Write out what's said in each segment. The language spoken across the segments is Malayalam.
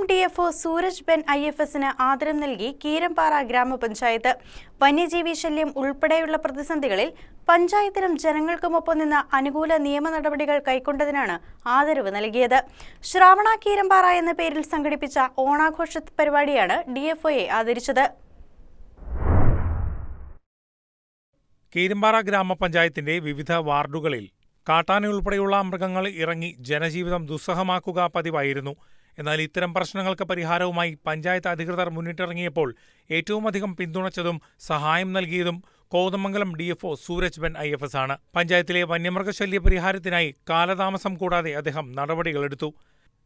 കോതമംഗലം DFO സൂരജ് ബെൻ IFSന് ആദരം നൽകി കീരമ്പാറ ഗ്രാമപഞ്ചായത്ത്. വന്യജീവി ശല്യം ഉൾപ്പെടെയുള്ള പ്രതിസന്ധികളിൽ പഞ്ചായത്തിനും ജനങ്ങൾക്കുമൊപ്പം നിന്ന് അനുകൂല നിയമ നടപടികൾ കൈക്കൊണ്ടതിനാണ് ആദരവ് നൽകിയത്. ശ്രാവണ കീരമ്പാറ എന്ന പേരിൽ സംഘടിപ്പിച്ച ഓണാഘോഷ പരിപാടിയാണ് DFOയെ ആദരിച്ചത്. കീരമ്പാറ ഗ്രാമപഞ്ചായത്തിന്റെ വിവിധ വാർഡുകളിൽ കാട്ടാന ഉൾപ്പെടെയുള്ള മൃഗങ്ങൾ ഇറങ്ങി ജനജീവിതം ദുസ്സഹമാക്കുക പതിവായിരുന്നു. എന്നാൽ ഇത്തരം പ്രശ്നങ്ങൾക്ക് പരിഹാരവുമായി പഞ്ചായത്ത് അധികൃതർ മുന്നിട്ടിറങ്ങിയപ്പോൾ ഏറ്റവുമധികം പിന്തുണച്ചതും സഹായം നൽകിയതും കോതമംഗലം DFO സൂരജ് ബെൻ IFS ആണ്. പഞ്ചായത്തിലെ വന്യമൃഗശല്യ പരിഹാരത്തിനായി കാലതാമസം കൂടാതെ അദ്ദേഹം നടപടികളെടുത്തു.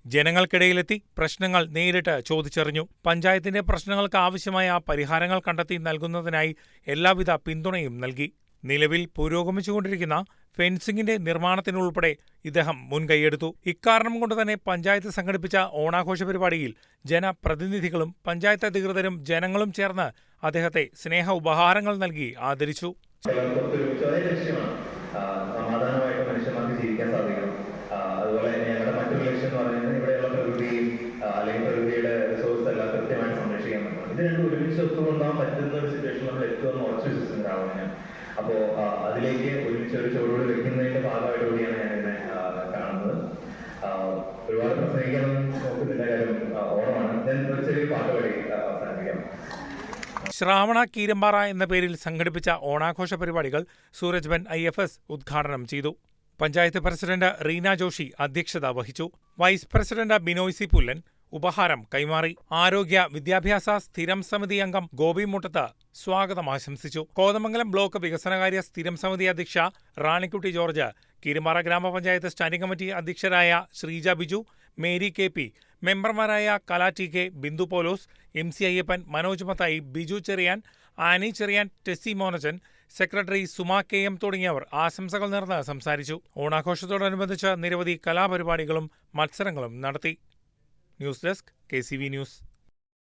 ജനങ്ങൾക്കിടയിലെത്തി പ്രശ്നങ്ങൾ നേരിട്ട് ചോദിച്ചറിഞ്ഞു. പഞ്ചായത്തിന്റെ പ്രശ്നങ്ങൾക്ക് ആവശ്യമായ പരിഹാരങ്ങൾ കണ്ടെത്തി നൽകുന്നതിനായി എല്ലാവിധ പിന്തുണയും നൽകി. നിലവിൽ പുരോഗമിച്ചുകൊണ്ടിരിക്കുന്ന ഫെൻസിംഗിന്റെ നിർമ്മാണത്തിനുൾപ്പെടെ ഇദ്ദേഹം മുൻകൈയെടുത്തു. ഇക്കാരണം കൊണ്ട് തന്നെ പഞ്ചായത്ത് സംഘടിപ്പിച്ച ഓണാഘോഷ പരിപാടിയിൽ ജനപ്രതിനിധികളും പഞ്ചായത്ത് അധികൃതരും ജനങ്ങളും ചേർന്ന് അദ്ദേഹത്തെ സ്നേഹ ഉപഹാരങ്ങൾ നൽകി ആദരിച്ചു. അതുപോലെ തന്നെ ഞങ്ങളുടെ മറ്റൊരു ലക്ഷ്യം എന്ന് പറയുന്നത് ഇവിടെയുള്ള പ്രകൃതിയും അല്ലെങ്കിൽ പ്രകൃതിയുടെ റിസോഴ്സ് എല്ലാം കൃത്യമായിട്ട് സംരക്ഷിക്കാൻ പറ്റും. ഇത് രണ്ടും ഒരുമിച്ച് ഒത്തുകൊണ്ടാൻ പറ്റുന്ന ഒരു സിറ്റുവേഷൻ നമ്മൾ എത്തുമെന്ന് ഉറച്ചു വിശ്വസിക്കുന്നതാണ് ഞാൻ. അപ്പോൾ അതിലേക്ക് ഒരുമിച്ച് ഒരു ചുവടുകൂടി വെക്കുന്നതിന്റെ ഭാഗമായിട്ട് കൂടിയാണ് ഞാൻ ഇതിനെ കാണുന്നത്. ഒരുപാട് പ്രസംഗിക്കാൻ നോക്കുന്നില്ല, കാര്യം ഓണമാണ്. ഞാൻ ഒരു ചെറിയ പാട്ട് പാടി അവസാനിപ്പിക്കാം. ശ്രാവണ കീരമ്പാറ എന്ന പേരിൽ സംഘടിപ്പിച്ച ഓണാഘോഷ പരിപാടികൾ സൂരജ് ബെൻ IFS ഉദ്ഘാടനം ചെയ്തു. പഞ്ചായത്ത് പ്രസിഡന്റ് റീന ജോഷി അധ്യക്ഷത വഹിച്ചു. വൈസ് പ്രസിഡന്റ് ബിനോയ് സി പുല്ലൻ ഉപഹാരം കൈമാറി. ആരോഗ്യ വിദ്യാഭ്യാസ സ്ഥിരം സമിതി അംഗം ഗോപി മുട്ടത്ത് സ്വാഗതം ആശംസിച്ചു. കോതമംഗലം ബ്ലോക്ക് വികസനകാര്യ സ്ഥിരം സമിതി അധ്യക്ഷ റാണിക്കുട്ടി ജോർജ്, കീരമ്പാറ ഗ്രാമപഞ്ചായത്ത് സ്റ്റാൻഡിംഗ് കമ്മിറ്റി അധ്യക്ഷരായ ശ്രീജ ബിജു, മേരി KP, മെമ്പർമാരായ Kala TK, Bindu Paulose, MC Ayyappan, Manoj Mathai, Biju Cherian, Annie Cherian, Tessy Monachan, secretary Suma KM തുടങ്ങിയവർ ആശംസകൾ നേർന്ന് സംസാരിച്ചു. ഓണാഘോഷത്തോടനുബന്ധിച്ച് നിരവധി കലാപരിപാടികളും മത്സരങ്ങളും നടത്തി. News desk KCV news.